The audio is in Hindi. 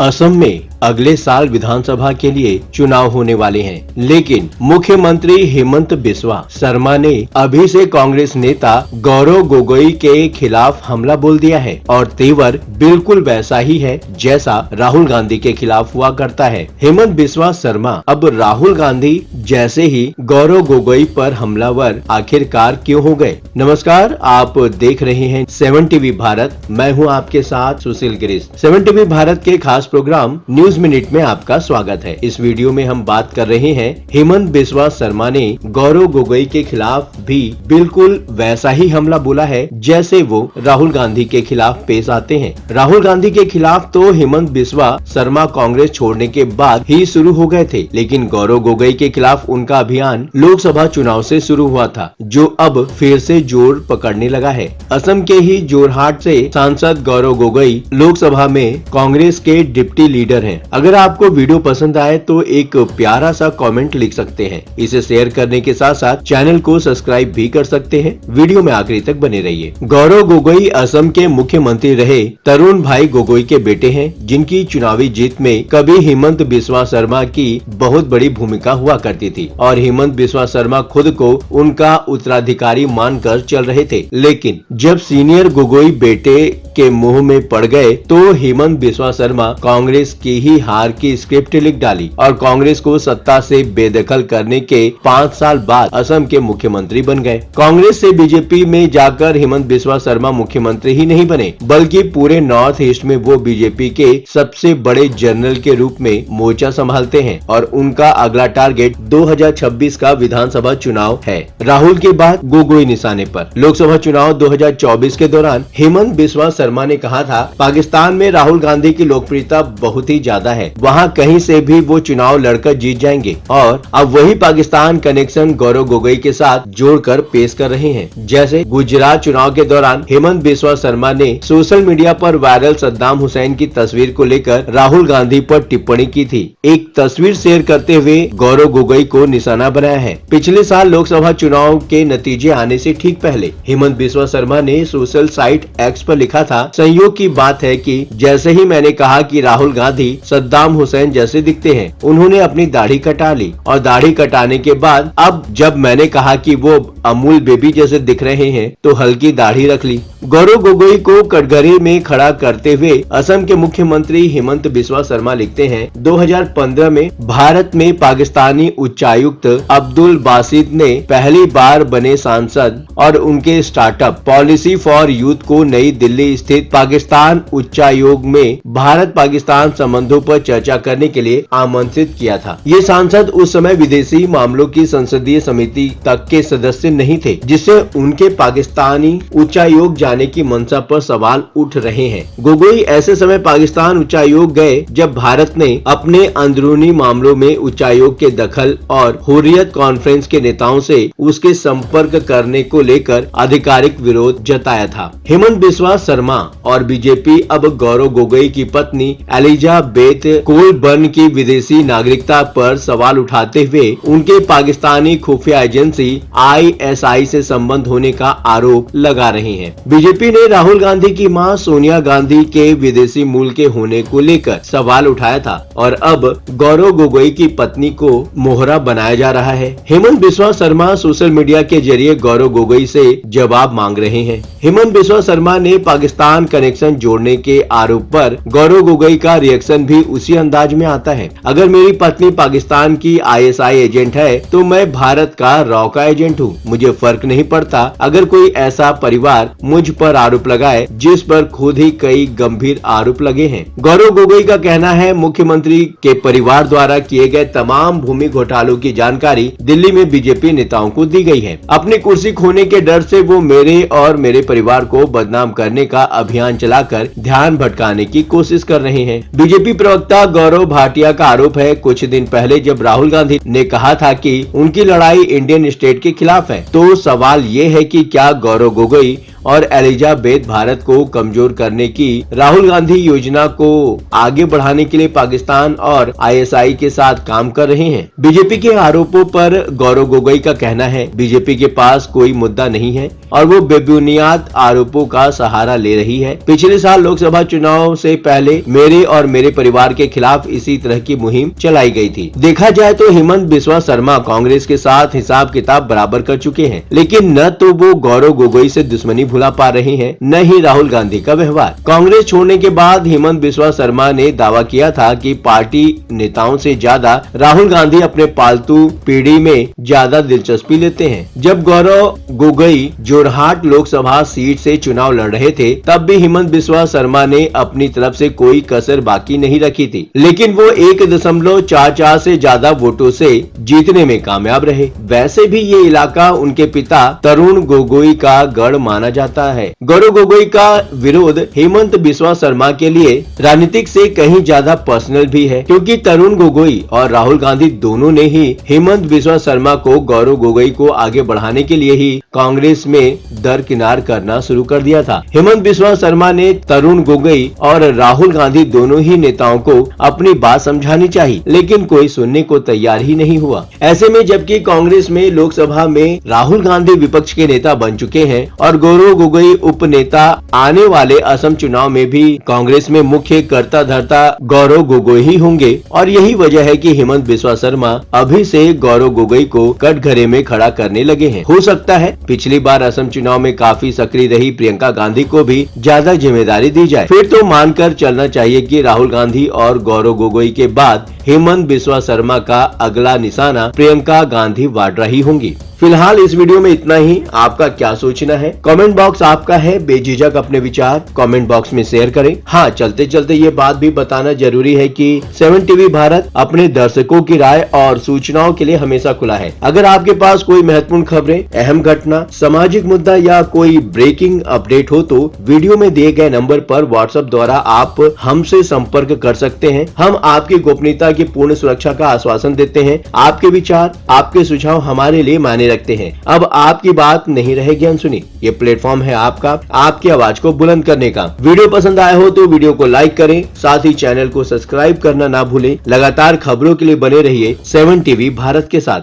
असम में अगले साल विधानसभा के लिए चुनाव होने वाले हैं, लेकिन मुख्यमंत्री हेमंत बिस्वा शर्मा ने अभी से कांग्रेस नेता गौरव गोगोई के खिलाफ हमला बोल दिया है और तेवर बिल्कुल वैसा ही है जैसा राहुल गांधी के खिलाफ हुआ करता है। हेमंत बिस्वा शर्मा अब राहुल गांधी जैसे ही गौरव गोगोई पर हमलावर आखिरकार क्यों हो गए? नमस्कार, आप देख रहे हैं 7 टीवी भारत। मैं हूं आपके साथ सुशील गिरीश। 7 टीवी भारत के खास प्रोग्राम न्यूज मिनट में आपका स्वागत है। इस वीडियो में हम बात कर रहे हैं हेमंत बिस्वा शर्मा ने गौरव गोगोई के खिलाफ भी बिल्कुल वैसा ही हमला बोला है जैसे वो राहुल गांधी के खिलाफ पेश आते हैं। राहुल गांधी के खिलाफ तो हेमंत बिस्वा शर्मा कांग्रेस छोड़ने के बाद ही शुरू हो गए थे, लेकिन गौरव गोगोई के खिलाफ उनका अभियान लोकसभा चुनाव से शुरू हुआ था, जो अब फिर से जोर पकड़ने लगा है। असम के ही जोरहाट से सांसद गौरव गोगोई लोकसभा में कांग्रेस के डिप्टी लीडर हैं। अगर आपको वीडियो पसंद आए तो एक प्यारा सा कमेंट लिख सकते हैं। इसे शेयर करने के साथ साथ चैनल को सब्सक्राइब भी कर सकते हैं। वीडियो में आखिरी तक बने रहिए। गौरव गोगोई असम के मुख्यमंत्री रहे तरुण भाई गोगोई के बेटे हैं, जिनकी चुनावी जीत में कभी हेमंत बिस्वा शर्मा की बहुत बड़ी भूमिका हुआ करती थी और हेमंत बिस्वा शर्मा खुद को उनका उत्तराधिकारी मानकर चल रहे थे। लेकिन जब सीनियर गोगोई बेटे के मुंह में पड़ गए तो हेमंत बिस्वा शर्मा कांग्रेस की ही हार की स्क्रिप्ट लिख डाली और कांग्रेस को सत्ता से बेदखल करने के 5 साल बाद असम के मुख्यमंत्री बन गए। कांग्रेस से बीजेपी में जाकर हेमंत बिस्वा शर्मा मुख्यमंत्री ही नहीं बने, बल्कि पूरे नॉर्थ ईस्ट में वो बीजेपी के सबसे बड़े जनरल के रूप में मोर्चा संभालते हैं और उनका अगला टारगेट 2026 का विधानसभा चुनाव है। राहुल के बाद गोगोई निशाने पर। लोकसभा चुनाव 2024 के दौरान हेमंत बिस्वा शर्मा ने कहा था, पाकिस्तान में राहुल गांधी की लोकप्रियता बहुत ही ज्यादा है, वहाँ कहीं से भी वो चुनाव लड़कर जीत जाएंगे और अब वही पाकिस्तान कनेक्शन गौरव गोगोई के साथ जोड़कर पेश कर रहे हैं। जैसे गुजरात चुनाव के दौरान हेमंत बिस्वा शर्मा ने सोशल मीडिया पर वायरल सद्दाम हुसैन की तस्वीर को लेकर राहुल गांधी पर टिप्पणी की थी। एक तस्वीर शेयर करते हुए गौरव गोगोई को निशाना बनाया है। पिछले साल लोकसभा चुनाव के नतीजे आने से ठीक पहले हेमंत बिस्वा शर्मा ने सोशल साइट एक्स पर लिखा था, संयोग की बात है कि जैसे ही मैंने कहा कि राहुल गांधी सद्दाम हुसैन जैसे दिखते हैं, उन्होंने अपनी दाढ़ी कटा ली और दाढ़ी कटाने के बाद अब जब मैंने कहा कि वो अमूल बेबी जैसे दिख रहे हैं तो हल्की दाढ़ी रख ली। गौरव गोगोई को कटघरे में खड़ा करते हुए असम के मुख्यमंत्री हेमंत बिस्वा शर्मा लिखते हैं, 2015 में भारत में पाकिस्तानी उच्चायुक्त अब्दुल बासित ने पहली बार बने सांसद और उनके स्टार्टअप पॉलिसी फॉर यूथ को नई दिल्ली स्थित पाकिस्तान उच्चायोग में भारत पाकिस्तान संबंधों पर चर्चा करने के लिए आमंत्रित किया था। ये सांसद उस समय विदेशी मामलों की संसदीय समिति तक के सदस्य नहीं थे, जिससे उनके पाकिस्तानी उच्चायोग जाने की मंशा पर सवाल उठ रहे हैं। गोगोई ऐसे समय पाकिस्तान उच्चायोग गए जब भारत ने अपने अंदरूनी मामलों में उच्चायोग के दखल और हुर्रियत कॉन्फ्रेंस के नेताओं से उसके संपर्क करने को लेकर आधिकारिक विरोध जताया था। हेमंत बिस्वा शर्मा और बीजेपी अब गौरव गोगोई की पत्नी एलिजाबेथ कोलबर्न की विदेशी नागरिकता पर सवाल उठाते हुए उनके पाकिस्तानी खुफिया एजेंसी ISI से संबंध होने का आरोप लगा रहे हैं। बीजेपी ने राहुल गांधी की मां सोनिया गांधी के विदेशी मूल के होने को लेकर सवाल उठाया था और अब गौरव गोगोई की पत्नी को मोहरा बनाया जा रहा है। हेमंत बिस्वा शर्मा सोशल मीडिया के जरिए गौरव गोगोई से जवाब मांग रहे हैं। हेमंत बिस्वा शर्मा ने पाकिस्तान कनेक्शन जोड़ने के आरोप पर गौरव गोगोई का रिएक्शन भी उसी अंदाज में आता है। अगर मेरी पत्नी पाकिस्तान की ISI एजेंट है तो मैं भारत का रॉ का एजेंट हूँ, मुझे फर्क नहीं पड़ता। अगर कोई ऐसा परिवार मुझ पर आरोप लगाए जिस पर खुद ही कई गंभीर आरोप लगे हैं। गौरव गोगोई का कहना है, मुख्यमंत्री के परिवार द्वारा किए गए तमाम भूमि घोटालों की जानकारी दिल्ली में बीजेपी नेताओं को दी गई है। अपनी कुर्सी खोने के डर से वो मेरे और मेरे परिवार को बदनाम करने का अभियान चलाकर ध्यान भटकाने की कोशिश कर रहे हैं। बीजेपी प्रवक्ता गौरव भाटिया का आरोप है, कुछ दिन पहले जब राहुल गांधी ने कहा था कि उनकी लड़ाई इंडियन स्टेट के खिलाफ है, तो सवाल ये है कि क्या गौरव गोगोई और एलिजाबेथ भारत को कमजोर करने की राहुल गांधी योजना को आगे बढ़ाने के लिए पाकिस्तान और ISI के साथ काम कर रहे हैं। बीजेपी के आरोपों पर गौरव गोगोई का कहना है, बीजेपी के पास कोई मुद्दा नहीं है और वो बेबुनियाद आरोपों का सहारा ले रही है। पिछले साल लोकसभा चुनाव से पहले मेरे और मेरे परिवार के खिलाफ इसी तरह की मुहिम चलाई गई थी। देखा जाए तो हेमंत बिस्वा शर्मा कांग्रेस के साथ हिसाब किताब बराबर कर चुके हैं, लेकिन न तो वो गौरव गोगोई से दुश्मनी भुला पा रहे हैं, न ही राहुल गांधी का व्यवहार। कांग्रेस छोड़ने के बाद हेमंत बिस्वा शर्मा ने दावा किया था कि पार्टी नेताओं से ज्यादा राहुल गांधी अपने पालतू पीढ़ी में ज्यादा दिलचस्पी लेते हैं। जब गौरव गोगोई जोरहाट लोकसभा सीट से चुनाव लड़ रहे थे, तब भी हेमंत बिस्वा शर्मा ने अपनी तरफ से कोई कसर बाकी नहीं रखी थी, लेकिन वो 1.44 से ज्यादा वोटों से जीतने में कामयाब रहे। वैसे भी ये इलाका उनके पिता तरुण गोगोई का गढ़ माना जाता है। गौरव गोगोई का विरोध हेमंत बिस्वा शर्मा के लिए राजनीतिक से कहीं ज्यादा पर्सनल भी है, क्योंकि तरुण गोगोई और राहुल गांधी दोनों ने ही हेमंत बिस्वा शर्मा को गौरव गोगोई को आगे बढ़ाने के लिए ही कांग्रेस में दरकिनार करना शुरू कर दिया था। हेमंत बिस्वा शर्मा ने तरुण गोगोई और राहुल गांधी दोनों ही नेताओं को अपनी बात समझानी चाहिए, लेकिन कोई सुनने को तैयार ही नहीं हुआ। ऐसे में जबकि कांग्रेस में लोकसभा में राहुल गांधी विपक्ष के नेता बन चुके हैं और गौरव गोगोई उप नेता, आने वाले असम चुनाव में भी कांग्रेस में मुख्य कर्ता धर्ता गौरव गोगोई ही होंगे, और यही वजह है कि हेमंत बिस्वा शर्मा अभी से गौरव गोगोई को कटघरे में खड़ा करने लगे हैं। हो सकता है पिछली बार असम चुनाव में काफी सक्रिय रही प्रियंका गांधी को भी ज्यादा जिम्मेदारी दी जाए। फिर तो मानकर चलना चाहिए कि राहुल गांधी और गौरव गोगोई के बाद हेमंत बिस्वा शर्मा का अगला निशाना प्रियंका गांधी वाड्रा ही होंगी। फिलहाल इस वीडियो में इतना ही। आपका क्या सोचना है? कमेंट बॉक्स आपका है, बेझिझक अपने विचार कमेंट बॉक्स में शेयर करें। हाँ, चलते चलते ये बात भी बताना जरूरी है कि 7 टीवी भारत अपने दर्शकों की राय और सूचनाओं के लिए हमेशा खुला है। अगर आपके पास कोई महत्वपूर्ण खबरें, अहम घटना, सामाजिक मुद्दा या कोई ब्रेकिंग अपडेट हो तो वीडियो में दिए गए नंबर पर व्हाट्सएप द्वारा आप हमसे संपर्क कर सकते हैं। हम आपकी गोपनीयता की पूर्ण सुरक्षा का आश्वासन देते हैं। आपके विचार, आपके सुझाव हमारे लिए मायने रखते हैं। अब आपकी बात नहीं रहेगी अनसुनी। ये प्लेटफॉर्म है आपका, आपकी आवाज को बुलंद करने का। वीडियो पसंद आया हो तो वीडियो को लाइक करें, साथ ही चैनल को सब्सक्राइब करना ना भूलें। लगातार खबरों के लिए बने रहिए 7 टीवी भारत के साथ।